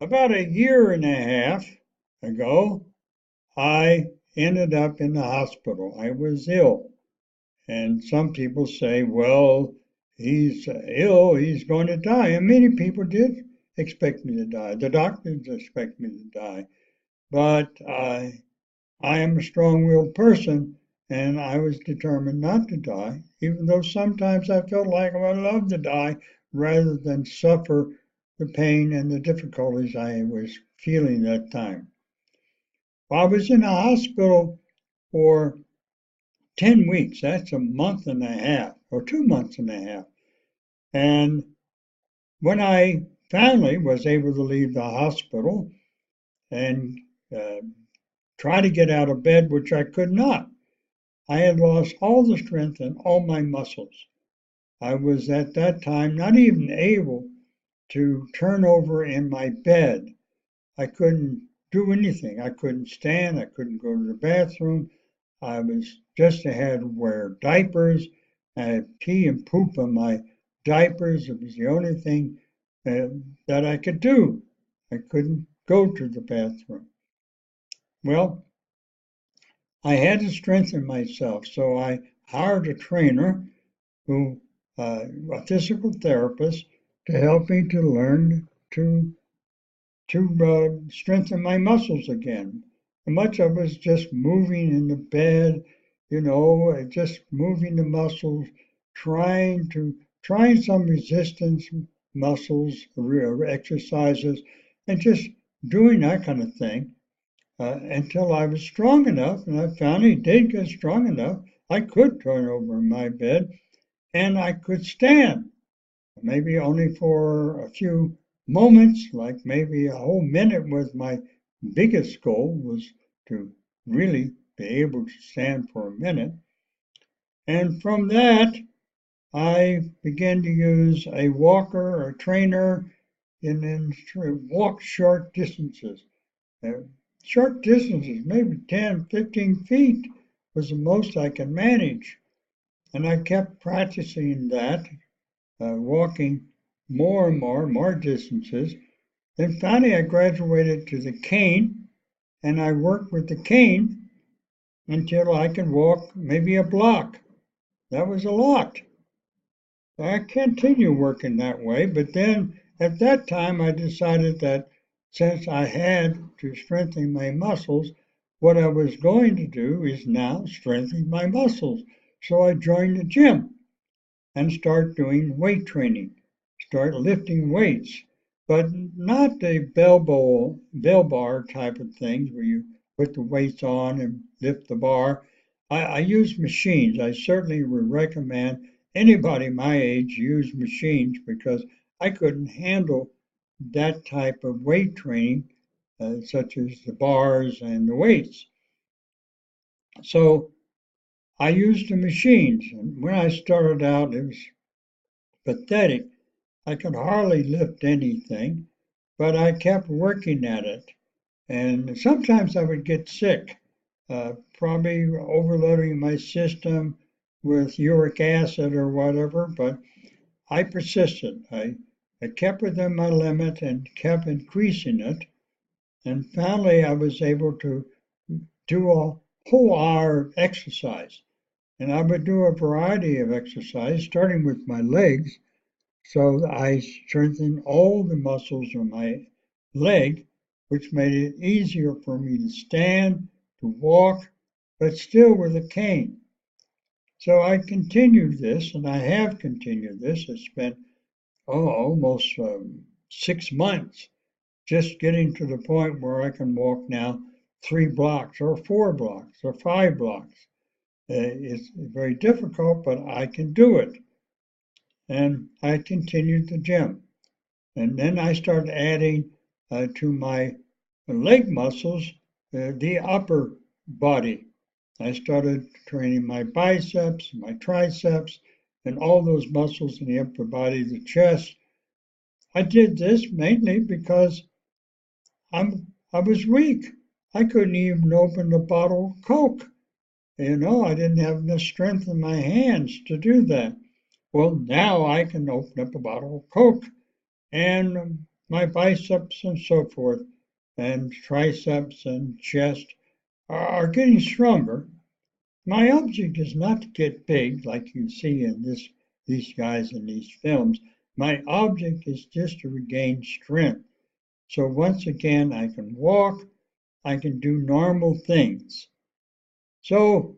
About a year and a half ago, I ended up in the hospital. I was ill. And some people say, well, he's ill, he's going to die. And many people did expect me to die. The doctors expect me to die. But I am a strong willed person, and I was determined not to die, even though sometimes I felt like I would love to die rather than suffer the pain and the difficulties I was feeling that time. Well, I was in the hospital for 10 weeks. That's a month and a half, or 2 months and a half. And when I finally was able to leave the hospital and uh, try to get out of bed, which I could not, I had lost all the strength in all my muscles. I was at that time not even able to turn over in my bed. I couldn't do anything. I couldn't stand. I couldn't go to the bathroom. I was just had to wear diapers. I had pee and poop on my diapers. It was the only thing uh, that I could do. I couldn't go to the bathroom. Well, I had to strengthen myself, so I hired a trainer who, a physical therapist, to help me to learn to strengthen my muscles again. And much of it was just moving in the bed, just moving the muscles, trying some resistance muscles exercises, and just doing that kind of thing until I was strong enough. And I finally did get strong enough. I could turn over in my bed and I could stand, maybe only for a few moments, like maybe a whole minute was my biggest goal was to really be able to stand for a minute. And from that, I began to use a walker or a trainer and then walk short distances. Uh, Short distances, maybe 10, 15 feet was the most I could manage. And I kept practicing that, walking more distances. Then finally, I graduated to the cane, and I worked with the cane until I could walk maybe a block. That was a lot. I continued working that way, but then at that time, I decided that since I had to strengthen my muscles, what I was going to do is now strengthen my muscles. So I joined the gym and start doing weight training, start lifting weights, but not the bell bar type of things where you put the weights on and lift the bar. I use machines. I certainly would recommend anybody my age use machines because I couldn't handle that type of weight training, such as the bars and the weights. So I used the machines. And when I started out, it was pathetic. I could hardly lift anything, but I kept working at it. And sometimes I would get sick, probably overloading my system with uric acid or whatever, but I persisted. I kept within my limit and kept increasing it. And finally, I was able to do a whole hour of exercise. And I would do a variety of exercise, starting with my legs. So I strengthened all the muscles of my leg, which made it easier for me to stand, to walk, but still with a cane. So I continued this, and I have continued this. I spent almost 6 months just getting to the point where I can walk now 3 blocks or 4 blocks or 5 blocks. It's very difficult, but I can do it. And I continued the gym. And then I started adding to my leg muscles the upper body. I started training my biceps, my triceps, and all those muscles in the upper body, the chest. I did this mainly because I was weak. I couldn't even open a bottle of Coke. I didn't have enough strength in my hands to do that. Well, now I can open up a bottle of Coke and my biceps and so forth, and triceps and chest are getting stronger. My object is not to get big like you see in these guys in these films. My object is just to regain strength. So once again, I can walk, I can do normal things. So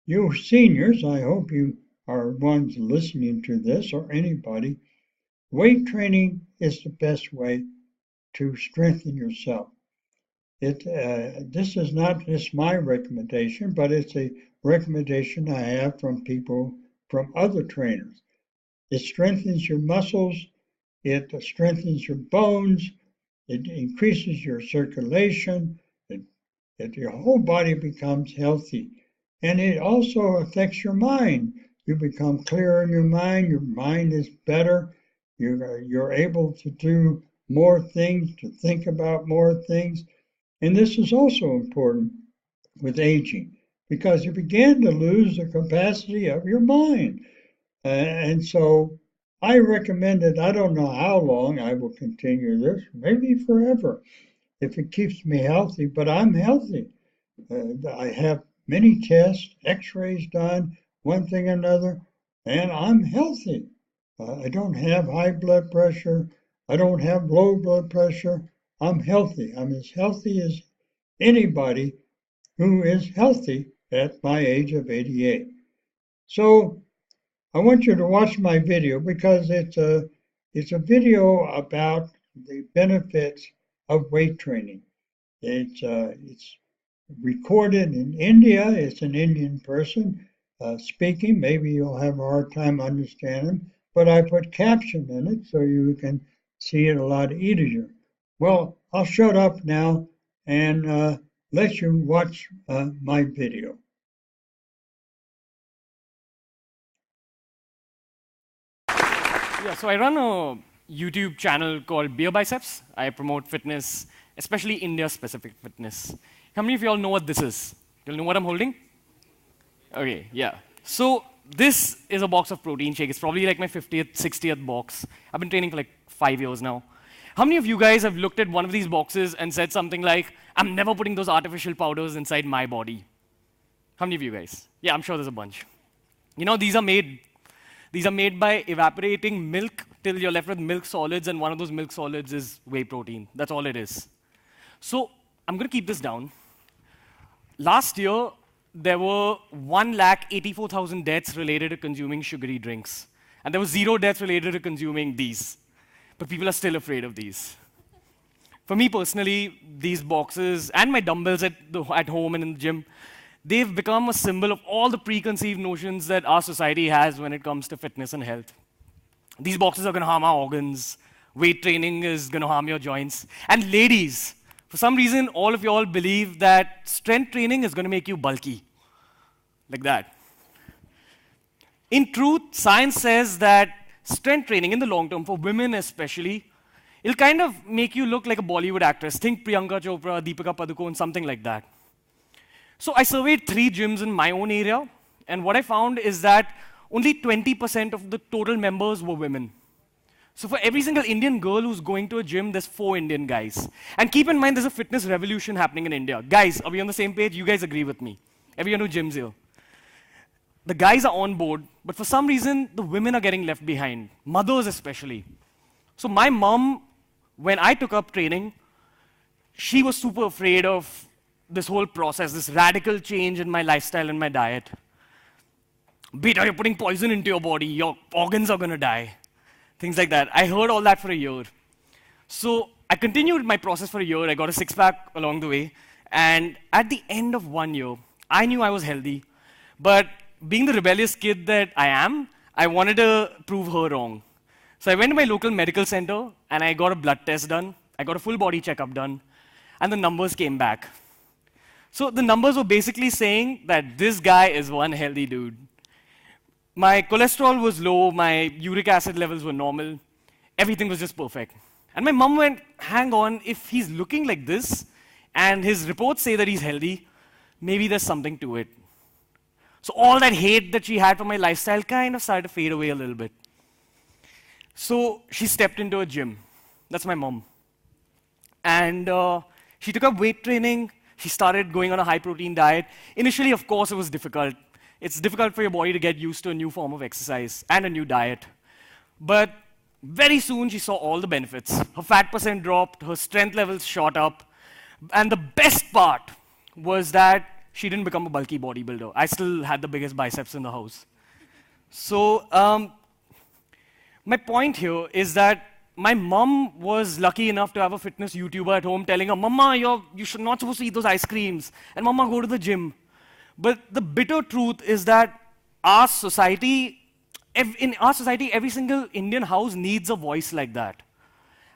you seniors, I hope you are ones listening to this or anybody, weight training is the best way to strengthen yourself. This is not just my recommendation, but it's a recommendation I have from people, from other trainers. It strengthens your muscles, it strengthens your bones, it increases your circulation, your whole body becomes healthy. And it also affects your mind. You become clearer in your mind is better, you're able to do more things, to think about more things. And this is also important with aging because you begin to lose the capacity of your mind. And so I recommend it. I don't know how long I will continue this, maybe forever if it keeps me healthy, but I'm healthy. I have many tests, x rays done, one thing or another, and I'm healthy. I don't have high blood pressure. I don't have low blood pressure. I'm healthy. I'm as healthy as anybody who is healthy at my age of 88. So I want you to watch my video because it's a video about the benefits of weight training. It's recorded in India. It's an Indian person speaking. Maybe you'll have a hard time understanding, but I put caption in it so you can see it a lot easier. Well, I'll shut up now and let you watch my video. Yeah, so I run a YouTube channel called Beer Biceps. I promote fitness, especially India-specific fitness. How many of you all know what this is? You all know what I'm holding? Okay, yeah. So this is a box of protein shake. It's probably like my 50th, 60th box. I've been training for like 5 years now. How many of you guys have looked at one of these boxes and said something like, I'm never putting those artificial powders inside my body? How many of you guys? Yeah, I'm sure there's a bunch. You know, these are made by evaporating milk till you're left with milk solids, and one of those milk solids is whey protein. That's all it is. So I'm going to keep this down. Last year, there were 184,000 deaths related to consuming sugary drinks. And there were 0 deaths related to consuming these. But people are still afraid of these. For me personally, these boxes and my dumbbells at home and in the gym, they've become a symbol of all the preconceived notions that our society has when it comes to fitness and health. These boxes are going to harm our organs. Weight training is going to harm your joints. And ladies, for some reason, all of you all believe that strength training is going to make you bulky. Like that. In truth, science says that strength training in the long term, for women especially, it'll kind of make you look like a Bollywood actress. Think Priyanka Chopra, Deepika Padukone, something like that. So I surveyed 3 gyms in my own area, and what I found is that only 20% of the total members were women. So for every single Indian girl who's going to a gym, there's 4 Indian guys. And keep in mind, there's a fitness revolution happening in India. Guys, are we on the same page? You guys agree with me. Everyone who gyms here. The guys are on board, but for some reason, the women are getting left behind. Mothers especially. So my mom, when I took up training, she was super afraid of this whole process, this radical change in my lifestyle and my diet. Beta, you're putting poison into your body, your organs are gonna die. Things like that. I heard all that for a year. So I continued my process for a year. I got a 6-pack along the way. And at the end of 1 year, I knew I was healthy. But being the rebellious kid that I am, I wanted to prove her wrong. So I went to my local medical center and I got a blood test done. I got a full body checkup done. And the numbers came back. So the numbers were basically saying that this guy is one healthy dude. My cholesterol was low, my uric acid levels were normal, everything was just perfect. And my mom went, hang on, if he's looking like this, and his reports say that he's healthy, maybe there's something to it. So all that hate that she had for my lifestyle kind of started to fade away a little bit. So she stepped into a gym. That's my mom. And she took up weight training. She started going on a high-protein diet. Initially, of course, it was difficult. It's difficult for your body to get used to a new form of exercise and a new diet. But very soon, she saw all the benefits. Her fat percent dropped, her strength levels shot up, and the best part was that she didn't become a bulky bodybuilder. I still had the biggest biceps in the house. So my point here is that my mom was lucky enough to have a fitness YouTuber at home telling her, Mama, you should not supposed to eat those ice creams. And Mama, go to the gym. But the bitter truth is that our society, in our society, every single Indian house needs a voice like that.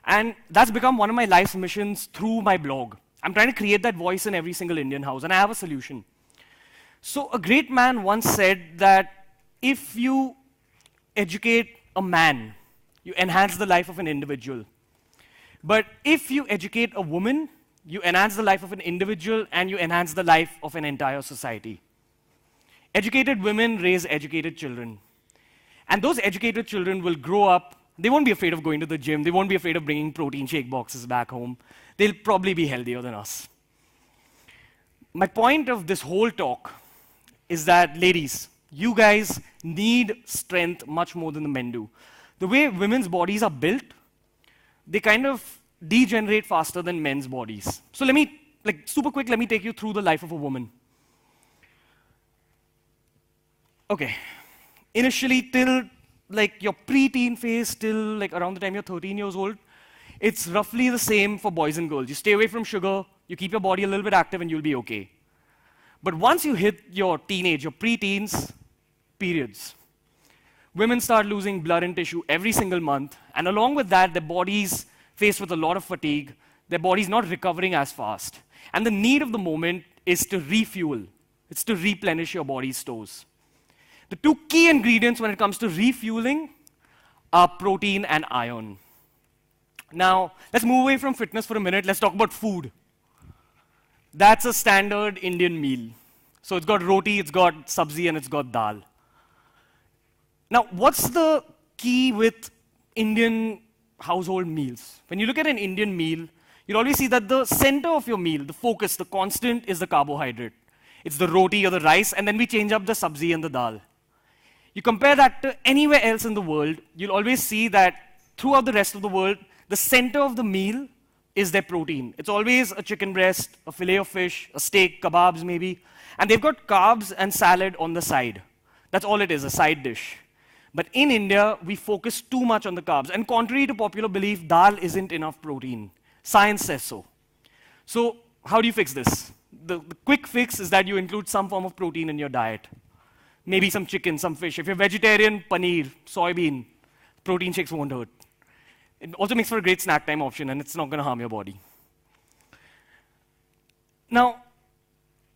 And that's become one of my life's missions through my blog. I'm trying to create that voice in every single Indian house, and I have a solution. So a great man once said that if you educate a man, you enhance the life of an individual. But if you educate a woman, you enhance the life of an individual and you enhance the life of an entire society. Educated women raise educated children. And those educated children will grow up, they won't be afraid of going to the gym, they won't be afraid of bringing protein shake boxes back home. They'll probably be healthier than us. My point of this whole talk is that, ladies, you guys need strength much more than the men do. The way women's bodies are built, they kind of degenerate faster than men's bodies. So let me, super quick, let me take you through the life of a woman. Okay. Initially, till your preteen phase, till around the time you're 13 years old, it's roughly the same for boys and girls. You stay away from sugar, you keep your body a little bit active, and you'll be okay. But once you hit your teenage, your preteens, periods, women start losing blood and tissue every single month, and along with that, their bodies faced with a lot of fatigue, their bodies not recovering as fast. And the need of the moment is to refuel. It's to replenish your body's stores. The two key ingredients when it comes to refueling are protein and iron. Now, let's move away from fitness for a minute. Let's talk about food. That's a standard Indian meal. So it's got roti, it's got sabzi, and it's got dal. Now, what's the key with Indian household meals? When you look at an Indian meal, you'll always see that the center of your meal, the focus, the constant, is the carbohydrate. It's the roti or the rice, and then we change up the sabzi and the dal. You compare that to anywhere else in the world, you'll always see that throughout the rest of the world, the center of the meal is their protein. It's always a chicken breast, a fillet of fish, a steak, kebabs maybe, and they've got carbs and salad on the side. That's all it is, a side dish. But in India, we focus too much on the carbs. And contrary to popular belief, dal isn't enough protein. Science says so. So how do you fix this? The quick fix is that you include some form of protein in your diet. Maybe some chicken, some fish. If you're vegetarian, paneer, soybean, protein shakes won't hurt. It also makes for a great snack time option, and it's not going to harm your body. Now,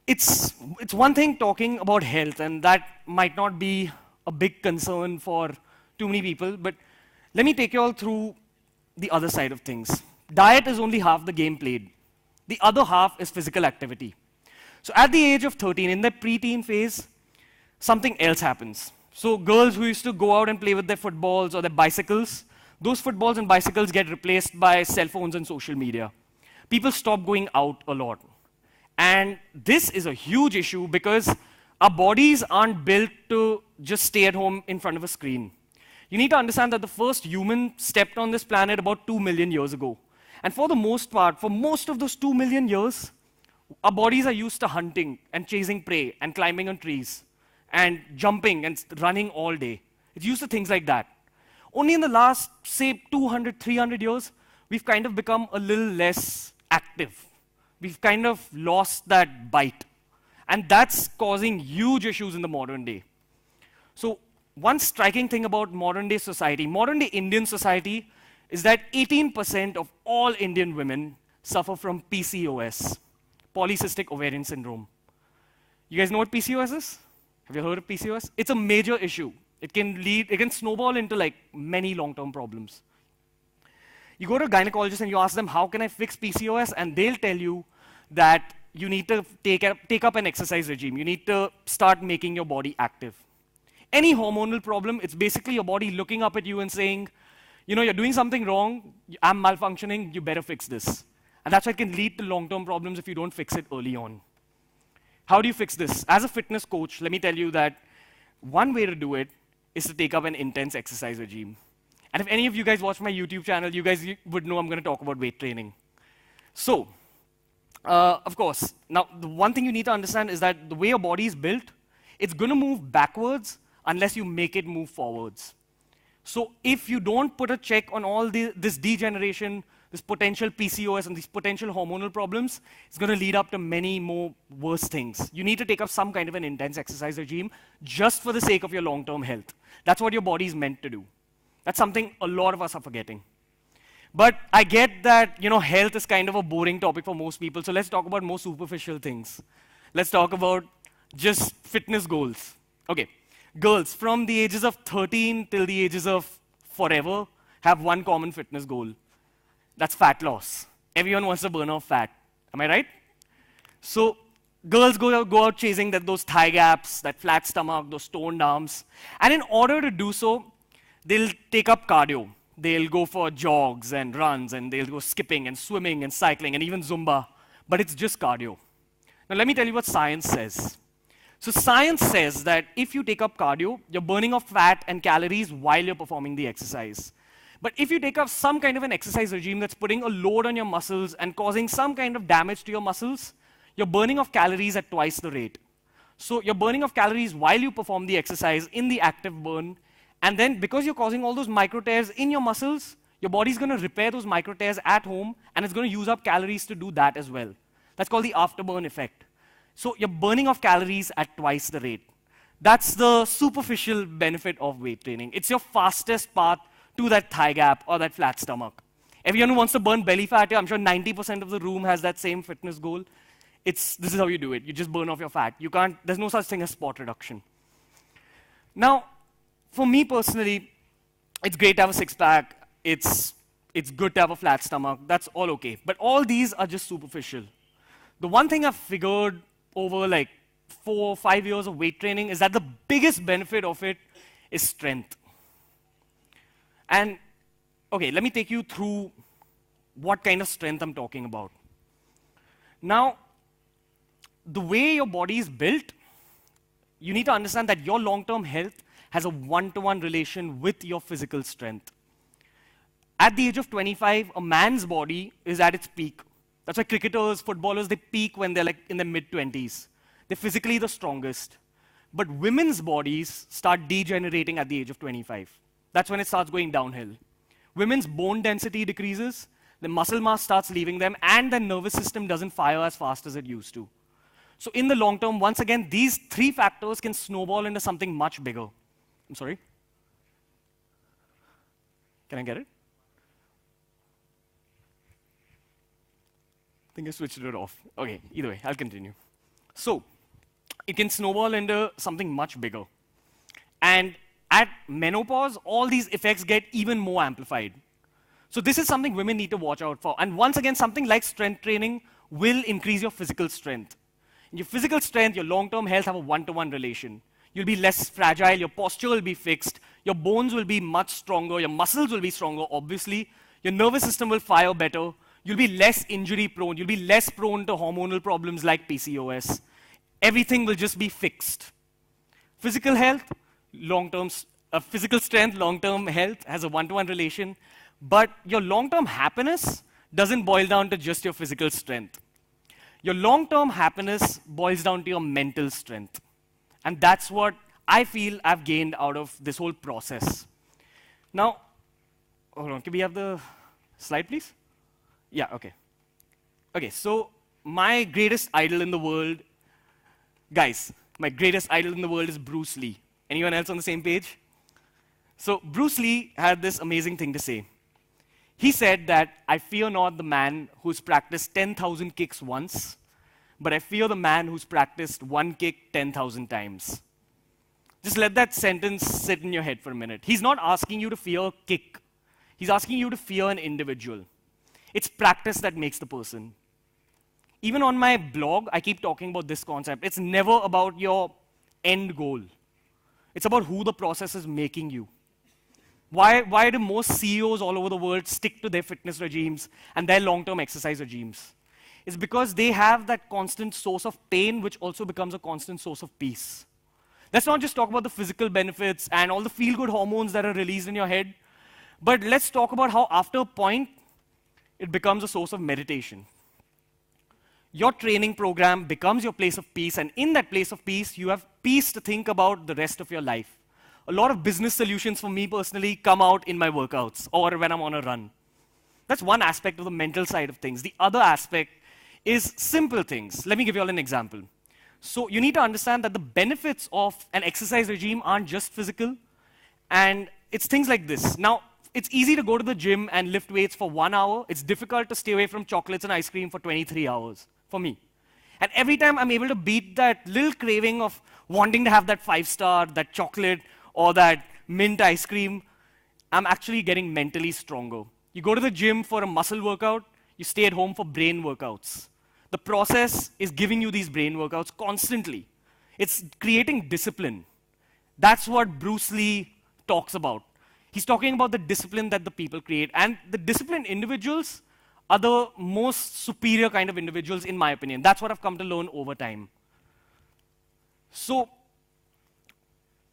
it's one thing talking about health, and that might not be a big concern for too many people, but let me take you all through the other side of things. Diet is only half the game played. The other half is physical activity. So at the age of 13, in their preteen phase, something else happens. So girls who used to go out and play with their footballs or their bicycles, those footballs and bicycles get replaced by cell phones and social media. People stop going out a lot. And this is a huge issue because our bodies aren't built to just stay at home in front of a screen. You need to understand that the first human stepped on this planet about 2 million years ago. And for the most part, for most of those 2 million years, our bodies are used to hunting and chasing prey and climbing on trees and jumping and running all day. It's used to things like that. Only in the last, say, 200, 300 years, we've kind of become a little less active. We've kind of lost that bite. And that's causing huge issues in the modern day. So one striking thing about modern day society, modern day Indian society, is that 18% of all Indian women suffer from PCOS, polycystic ovarian syndrome. You guys know what PCOS is? Have you heard of PCOS? It's a major issue. It can snowball into many long-term problems. You go to a gynecologist and you ask them, how can I fix PCOS? And they'll tell you that you need to take up an exercise regime. You need to start making your body active. Any hormonal problem, it's basically your body looking up at you and saying, you're doing something wrong, I'm malfunctioning, you better fix this. And that's why it can lead to long-term problems if you don't fix it early on. How do you fix this? As a fitness coach, let me tell you that one way to do it is to take up an intense exercise regime. And if any of you guys watch my YouTube channel, you guys would know I'm going to talk about weight training. So, of course, now the one thing you need to understand is that the way your body is built, it's going to move backwards unless you make it move forwards. So if you don't put a check on all this degeneration, this potential PCOS and these potential hormonal problems, it's going to lead up to many more worse things. You need to take up some kind of an intense exercise regime just for the sake of your long-term health. That's what your body is meant to do. That's something a lot of us are forgetting. But I get that, health is kind of a boring topic for most people, so let's talk about more superficial things. Let's talk about just fitness goals. Okay, girls from the ages of 13 till the ages of forever have one common fitness goal. That's fat loss. Everyone wants to burn off fat. Am I right? So girls go out chasing those thigh gaps, that flat stomach, those toned arms. And in order to do so, they'll take up cardio. They'll go for jogs and runs, and they'll go skipping and swimming and cycling and even Zumba. But it's just cardio. Now let me tell you what science says. So science says that if you take up cardio, you're burning off fat and calories while you're performing the exercise. But if you take up some kind of an exercise regime that's putting a load on your muscles and causing some kind of damage to your muscles, you're burning off calories at twice the rate. So you're burning off calories while you perform the exercise in the active burn, and then because you're causing all those micro tears in your muscles, your body's going to repair those micro tears at home, and it's going to use up calories to do that as well. That's called the afterburn effect. So you're burning off calories at twice the rate. That's the superficial benefit of weight training. It's your fastest path to that thigh gap or that flat stomach. Everyone who wants to burn belly fat here, I'm sure 90% of the room has that same fitness goal. This is how you do it. You just burn off your fat. There's no such thing as spot reduction. Now, for me personally, it's great to have a six-pack. It's good to have a flat stomach. That's all okay. But all these are just superficial. The one thing I've figured over like 4 or 5 years of weight training is that the biggest benefit of it is strength. And, okay, let me take you through what kind of strength I'm talking about. Now, the way your body is built, you need to understand that your long-term health has a one-to-one relation with your physical strength. At the age of 25, a man's body is at its peak. That's why cricketers, footballers, they peak when they're like in their mid-20s. They're physically the strongest. But women's bodies start degenerating at the age of 25. That's when it starts going downhill. Women's bone density decreases, the muscle mass starts leaving them, and their nervous system doesn't fire as fast as it used to. So in the long term, once again, these 3 factors can snowball into something much bigger. I'm sorry? Can I get it? I think I switched it off. Okay, either way, I'll continue. So, it can snowball into something much bigger. And at menopause, all these effects get even more amplified. So this is something women need to watch out for. And once again, something like strength training will increase your physical strength. In your physical strength, your long-term health have a one-to-one relation. You'll be less fragile, your posture will be fixed, your bones will be much stronger, your muscles will be stronger, obviously. Your nervous system will fire better. You'll be less injury prone. You'll be less prone to hormonal problems like PCOS. Everything will just be fixed. Physical health, physical strength, long-term health has a one-to-one relation, but your long-term happiness doesn't boil down to just your physical strength. Your long-term happiness boils down to your mental strength. And that's what I feel I've gained out of this whole process. Now, hold on, can we have the slide, please? Yeah, okay. Okay, so my greatest idol in the world, guys, my greatest idol in the world is Bruce Lee. Anyone else on the same page? So Bruce Lee had this amazing thing to say. He said that, I fear not the man who's practiced 10,000 kicks once, but I fear the man who's practiced one kick 10,000 times. Just let that sentence sit in your head for a minute. He's not asking you to fear a kick. He's asking you to fear an individual. It's practice that makes the person. Even on my blog, I keep talking about this concept. It's never about your end goal. It's about who the process is making you. Why do most CEOs all over the world stick to their fitness regimes and their long-term exercise regimes? It's because they have that constant source of pain, which also becomes a constant source of peace. Let's not just talk about the physical benefits and all the feel-good hormones that are released in your head, but let's talk about how after a point, it becomes a source of meditation. Your training program becomes your place of peace, and in that place of peace, you have peace to think about the rest of your life. A lot of business solutions for me personally come out in my workouts or when I'm on a run. That's one aspect of the mental side of things. The other aspect is simple things. Let me give you all an example. So you need to understand that the benefits of an exercise regime aren't just physical, and it's things like this. Now, it's easy to go to the gym and lift weights for 1 hour. It's difficult to stay away from chocolates and ice cream for 23 hours, for me. And every time I'm able to beat that little craving of wanting to have that 5-star, that chocolate, or that mint ice cream, I'm actually getting mentally stronger. You go to the gym for a muscle workout, you stay at home for brain workouts. The process is giving you these brain workouts constantly. It's creating discipline. That's what Bruce Lee talks about. He's talking about the discipline that the people create. And the disciplined individuals are the most superior kind of individuals, in my opinion. That's what I've come to learn over time. So,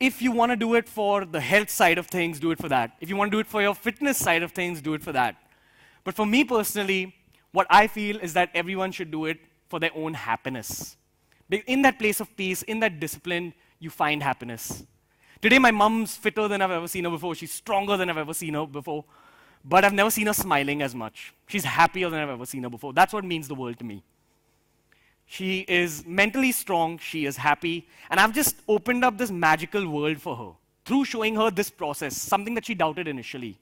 if you want to do it for the health side of things, do it for that. If you want to do it for your fitness side of things, do it for that. But for me personally, what I feel is that everyone should do it for their own happiness. In that place of peace, in that discipline, you find happiness. Today, my mom's fitter than I've ever seen her before. She's stronger than I've ever seen her before. But I've never seen her smiling as much. She's happier than I've ever seen her before. That's what means the world to me. She is mentally strong, she is happy, and I've just opened up this magical world for her through showing her this process, something that she doubted initially.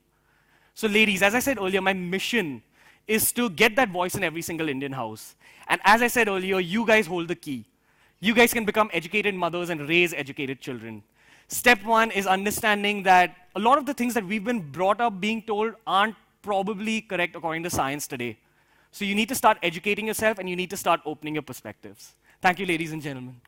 So ladies, as I said earlier, my mission is to get that voice in every single Indian house. And as I said earlier, you guys hold the key. You guys can become educated mothers and raise educated children. Step one is understanding that a lot of the things that we've been brought up being told aren't probably correct according to science today. So you need to start educating yourself and you need to start opening your perspectives. Thank you, ladies and gentlemen.